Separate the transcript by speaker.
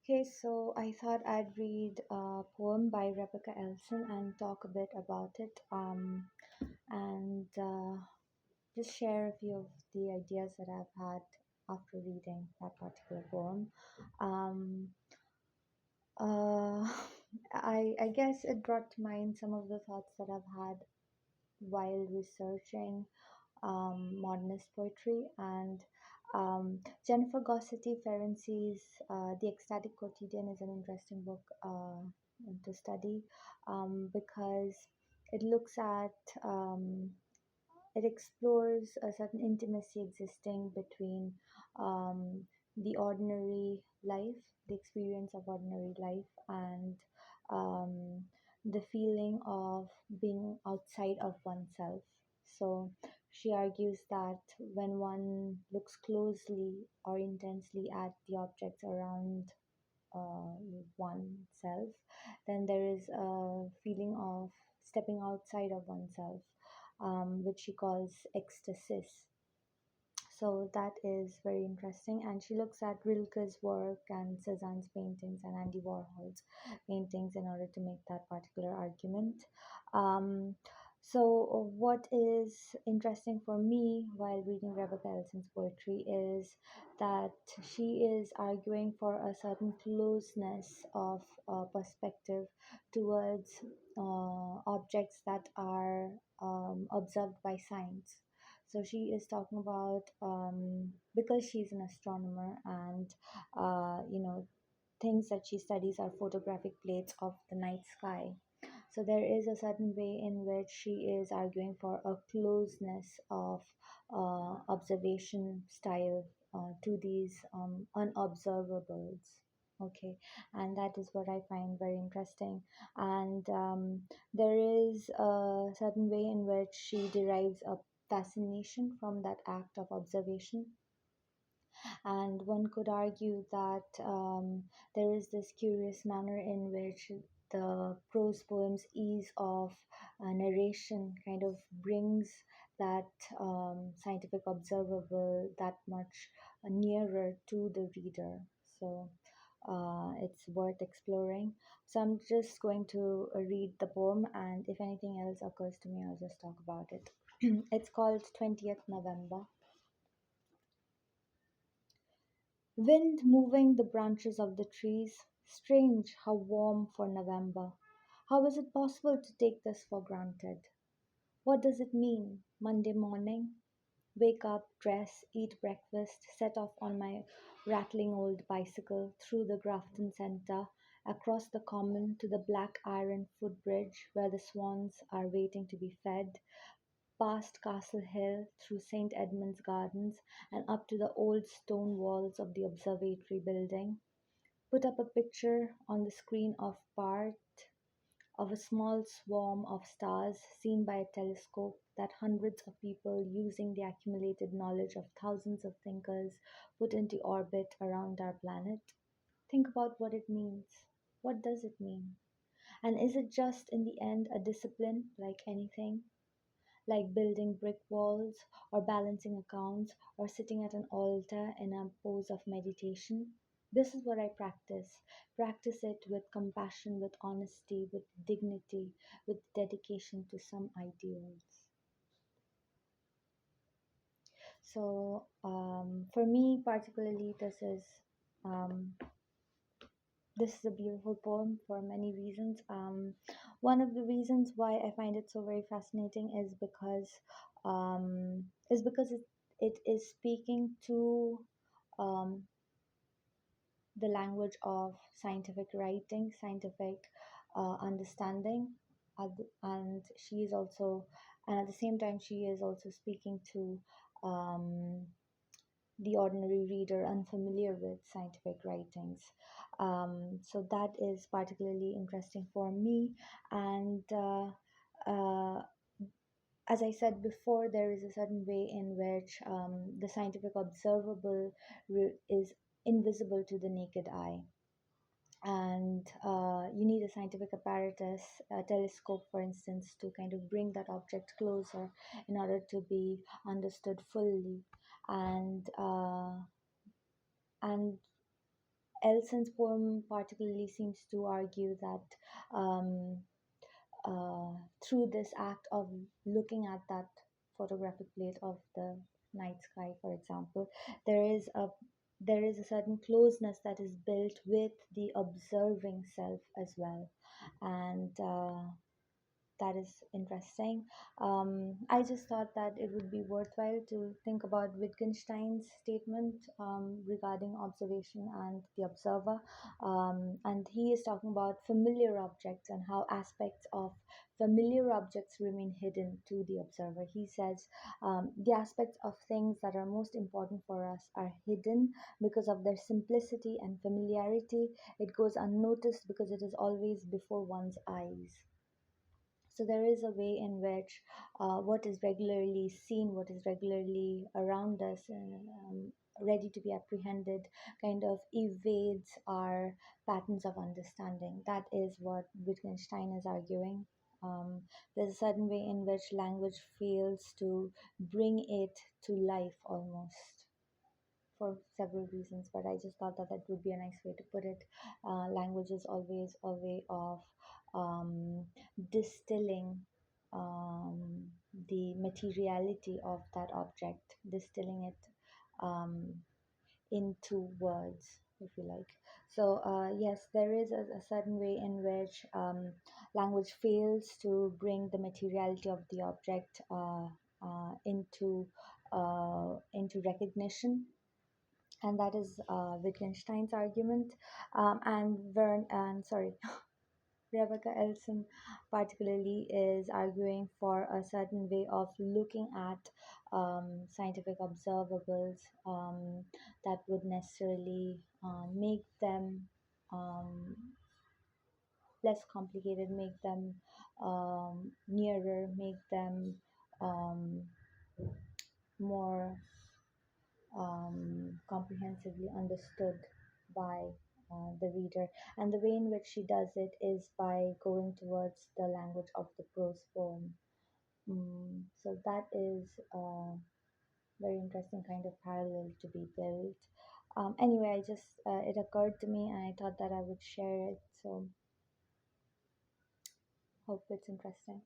Speaker 1: Okay, so I thought I'd read a poem by Rebecca Elson and talk a bit about it, and just share a few of the ideas that I've had after reading that particular poem. Um, uh, I guess it brought to mind some of the thoughts that I've had while researching modernist poetry and Jennifer Gossetti Ferenczi's The Ecstatic Quotidian is an interesting book to study because it looks at it explores a certain intimacy existing between um, the ordinary life, the experience of ordinary life, and um, the feeling of being outside of oneself. So she argues that when one looks closely or intensely at the objects around uh, oneself, then there is a feeling of stepping outside of oneself, which she calls ecstasis. So that is very interesting. And she looks at Rilke's work and Cezanne's paintings and Andy Warhol's paintings in order to make that particular argument. Um, so, what is interesting for me while reading Rebecca Elson's poetry is that she is arguing for a certain closeness of perspective towards objects that are observed by science. So she is talking about because she's an astronomer and things that she studies are photographic plates of the night sky. So there is a certain way in which she is arguing for a closeness of observation style to these unobservables. Okay, and that is what I find very interesting. And there is a certain way in which she derives a fascination from that act of observation, and one could argue that there is this curious manner in which the prose poem's ease of narration kind of brings that scientific observable that much nearer to the reader. So it's worth exploring. So I'm just going to read the poem, and if anything else occurs to me, I'll just talk about it. It's called 20th November. Wind moving the branches of the trees. Strange, how warm for November. How is it possible to take this for granted? What does it mean? Monday morning? Wake up, dress, eat breakfast, set off on my rattling old bicycle through the Grafton Centre, across the common to the black iron footbridge where the swans are waiting to be fed, past Castle Hill, through St. Edmund's Gardens, and up to the old stone walls of the observatory building. Put up a picture on the screen of part of a small swarm of stars seen by a telescope that hundreds of people using the accumulated knowledge of thousands of thinkers put into orbit around our planet. Think about what it means. What does it mean? And is it just in the end a discipline like anything? Like building brick walls or balancing accounts or sitting at an altar in a pose of meditation. This is what I practice. Practice it with compassion, with honesty, with dignity, with dedication to some ideals. So, for me, particularly, um, this is a beautiful poem for many reasons. One of the reasons why I find it so very fascinating is because it is speaking to um, the language of scientific writing, scientific understanding, and she is also, and at the same time, she is also speaking to um, the ordinary reader unfamiliar with scientific writings. So that is particularly interesting for me. And as I said before, there is a certain way in which the scientific observable is invisible to the naked eye. And you need a scientific apparatus, a telescope, for instance, to kind of bring that object closer in order to be understood fully. And and Elson's poem particularly seems to argue that um, uh, through this act of looking at that photographic plate of the night sky, for example, there is a there is a certain closeness that is built with the observing self as well, and that is interesting. I just thought that it would be worthwhile to think about Wittgenstein's statement regarding observation and the observer. And he is talking about familiar objects and how aspects of familiar objects remain hidden to the observer. He says the aspects of things that are most important for us are hidden because of their simplicity and familiarity. It goes unnoticed because it is always before one's eyes. So there is a way in which what is regularly seen, what is regularly around us, ready to be apprehended, kind of evades our patterns of understanding. That is what Wittgenstein is arguing. There's a certain way in which language fails to bring it to life almost for several reasons, but I just thought that that would be a nice way to put it. Language is always a way of um, distilling um, the materiality of that object, distilling it um, into words, if you like. So, yes, there is a certain way in which language fails to bring the materiality of the object into recognition, and that is Wittgenstein's argument. Rebecca Elson particularly is arguing for a certain way of looking at scientific observables that would necessarily make them um, less complicated, make them nearer, make them um, more comprehensively understood by the reader. And the way in which she does it is by going towards the language of the prose poem. So that is a very interesting kind of parallel to be built. Anyway, I just it occurred to me, and I thought that I would share it. So hope it's interesting.